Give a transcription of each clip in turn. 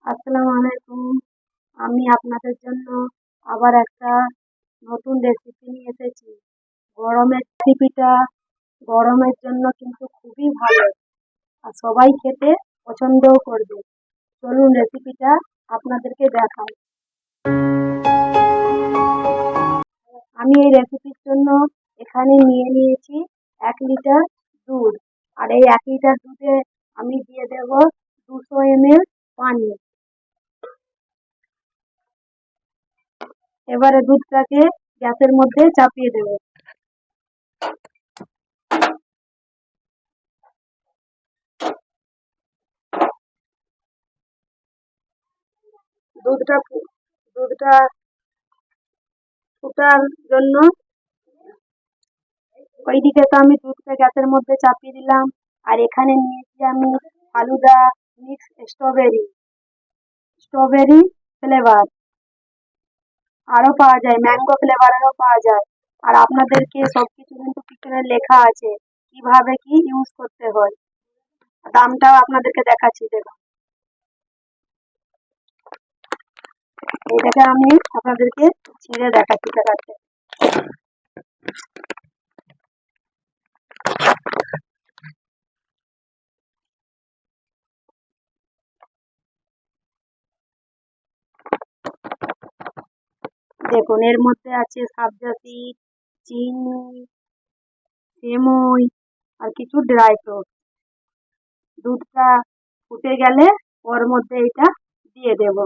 আসসালামু আলাইকুম। আমি আপনাদের জন্য আবার একটা নতুন রেসিপি নিয়ে এসেছি। গরমের রেসিপিটা গরমের জন্য কিন্তু খুবই ভালো আর সবাই খেতে পছন্দও করবে। চলুন রেসিপিটা আপনাদেরকে দেখাই। আমি এই রেসিপির জন্য এখানে নিয়ে নিয়েছি 1 লিটার দুধ। আর এই 1 লিটার দুধে আমি দিয়ে দেব 200 ml পানি। এবারে দুধটাকে গ্যাসের মধ্যে চাপিয়ে দেব। দুধটা দুধটা ফুটার জন্য ওইদিকে তো আমি দুধটা গ্যাসের মধ্যে চাপিয়ে দিলাম। আর এখানে নিয়েছি আমি falooda mix strawberry strawberry flavour. আরো পাওয়া যায়, ম্যাঙ্গো ফ্লেভারেরও পাওয়া যায়। আর আপনাদেরকে সবকিছু কিন্তু পিছনে লেখা আছে কিভাবে কি ইউজ করতে হয়। দামটাও আপনাদেরকে দেখাচ্ছি, দেখুন। এটাকে আমি আপনাদেরকে ছিঁড়ে দেখাচ্ছি। দেখুন, এর মধ্যে আছে সবজা সিড, চিনি, সেমই আর কিছু ড্রাই ফ্রুট। দুধটা ফুটে গেলে ওর মধ্যে এটা দিয়ে দেব।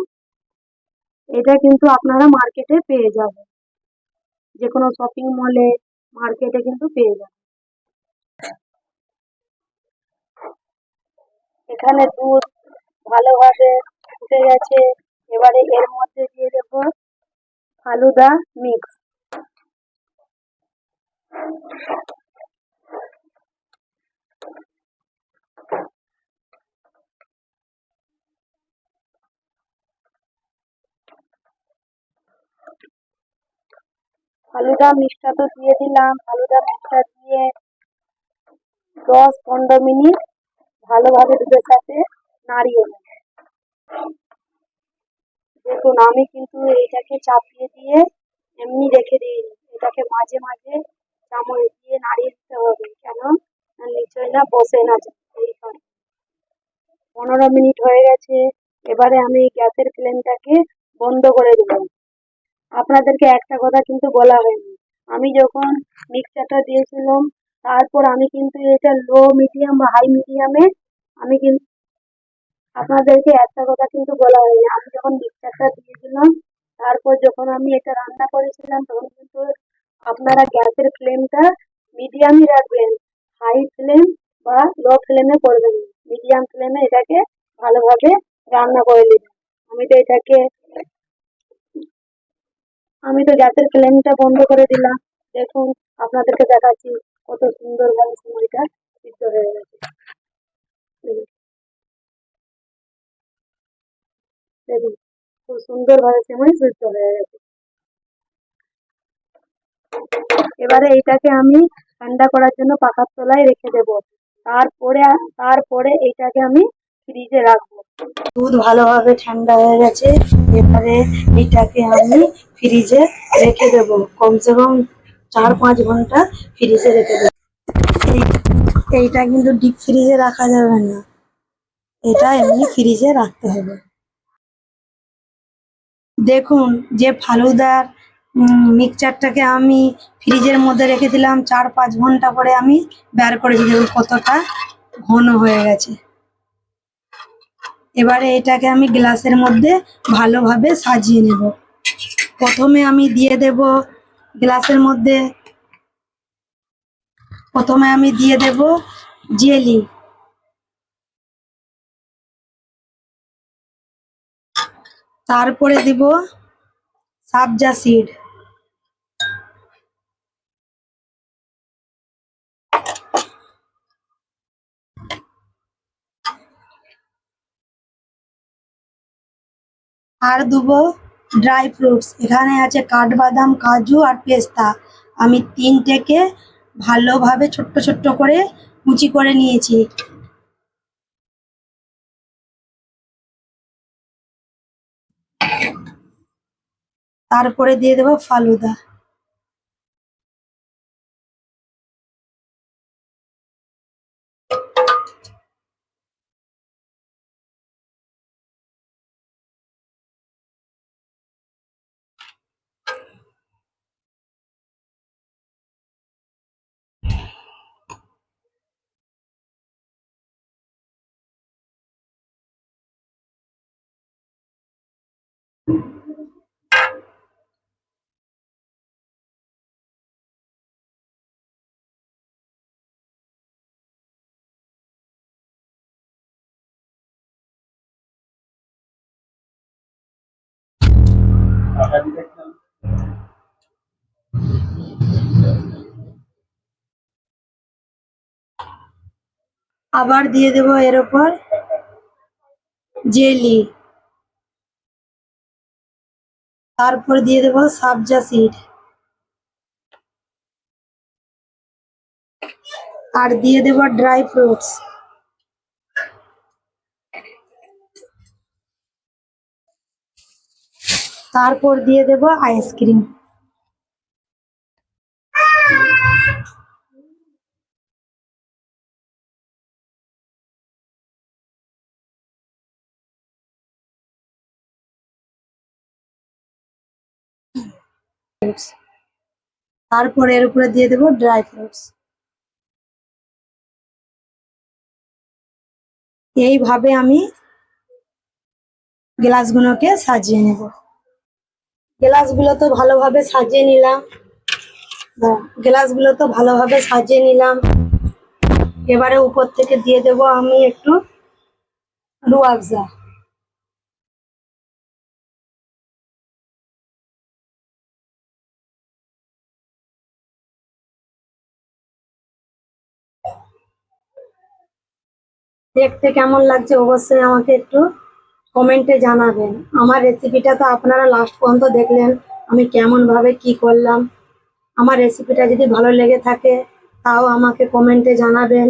এটা কিন্তু আপনারা মার্কেটে পেয়ে যাবেন, যে কোনো শপিং মলে, মার্কেটে কিন্তু পেয়ে যাবেন। এখানে দুধ ভালোভাবে ফুটে গেছে। এবারে এর মধ্যে দিয়ে দেব ফালুদা মিক্স। ফালুদা মিক্সটা তো দিয়ে দিলাম। ফালুদা মিক্সটা দিয়ে 10-15 মিনিট ভালোভাবে দুধের সাথে নাড়িয়ে নেব। দেখুন, আমি কিন্তু এইটাকে চাপিয়ে দিয়ে এমনি রেখে দিইনি। এটাকে মাঝে মাঝে চামচ দিয়ে নাড়িয়ে দিতে হবে, কেন নিচে না বসে না যায়। এই কারণে। 15 মিনিট হয়ে গেছে। এবারে আমি গ্যাসের ফ্লেমটাকে বন্ধ করে দিলাম। আপনাদেরকে একটা কথা কিন্তু বলা হয়নি, আমি যখন মিক্সচারটা দিয়েছিলাম তারপর আমি কিন্তু এটা লো মিডিয়াম বা হাই মিডিয়ামে আমি কিন্তু আপনাদেরকে একটা কথা কিন্তু বলা হয়নি, আমি যখন মিক্সচারটা দিয়েছিলাম তারপর যখন আমি এটা রান্না করেছিলাম তখন কিন্তু আপনারা গ্যাসের ফ্লেমটা মিডিয়ামই রাখবেন। হাই ফ্লেম বা লো ফ্লেমে করবেন না, মিডিয়াম ফ্লেমে এটাকে ভালোভাবে রান্না করে নেবেন। আমি তো গ্যাসের ফ্লেমটা বন্ধ করে দিলাম। দেখুন, আপনাদেরকে দেখাচ্ছি কত সুন্দরভাবে সময়টা সিদ্ধ হয়ে গেছে। দেখুন, খুব সুন্দরভাবে সেমাই সিদ্ধ হয়ে গেছে। এবারে এইটাকে আমি ঠান্ডা করার জন্য পাখার তলায় রেখে দেব। তারপরে তারপরে এইটাকে আমি ফ্রিজে রাখবো। দুধ ভালোভাবে ঠান্ডা হয়ে গেছে। এবারে এইটাকে আমি ফ্রিজে রেখে দেব, কমসে কম 4-5 ঘন্টা ফ্রিজে রেখে দেব। এইটা কিন্তু ডিপ ফ্রিজে রাখা যাবে না, এটা এমনি ফ্রিজে রাখতে হবে। দেখুন, যে ফালুদার মিক্সচারটাকে আমি ফ্রিজের মধ্যে রেখে দিলাম 4-5 ঘন্টা পরে আমি বের করেছি, দেখুন কতটা ঘন হয়ে গেছে। এবারে এটাকে আমি গ্লাসের মধ্যে ভালোভাবে সাজিয়ে নেব। প্রথমে আমি দিয়ে দেব গ্লাসের মধ্যে, প্রথমে আমি দিয়ে দেব জেলি, তারপরে দিব সবজা সিড, আর দেবো ড্রাই ফ্রুটস। এখানে আছে কাঠবাদাম, কাজু আর পেস্তা। আমি 3টেকে ভালোভাবে ছোট্ট ছোট্ট করে কুচি করে নিয়েছি। তারপরে দিয়ে দেবো ফালুদা। আবার দিয়ে দেবো এর ওপর জেলি। তারপর দিয়ে দেবো সাবজা সিড। আর দিয়ে দেবো ড্রাই ফ্রুটস। তারপর দিয়ে দেবো আইসক্রিম। তারপর এর উপরে দিয়ে দেবো ড্রাই ফ্রুটস। এইভাবে আমি গ্লাসগুলোকে সাজিয়ে নেব। গ্লাসগুলো তো ভালোভাবে সাজিয়ে নিলাম। এবারে উপর থেকে দিয়ে দেব আমি একটু রুয়াবজা। দেখতে কেমন লাগছে অবশ্যই আমাকে একটু কমেন্টে জানাবেন। আমার রেসিপিটা তো আপনারা লাস্ট পর্যন্ত দেখলেন আমি কেমন ভাবে কি করলাম। আমার রেসিপিটা যদি ভালো লেগে থাকে তাও আমাকে কমেন্টে জানাবেন।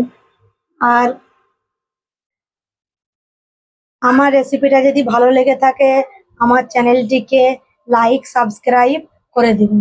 আর আমার রেসিপিটা যদি ভালো লেগে থাকে আমার চ্যানেলটিকে লাইক সাবস্ক্রাইব করে দিন।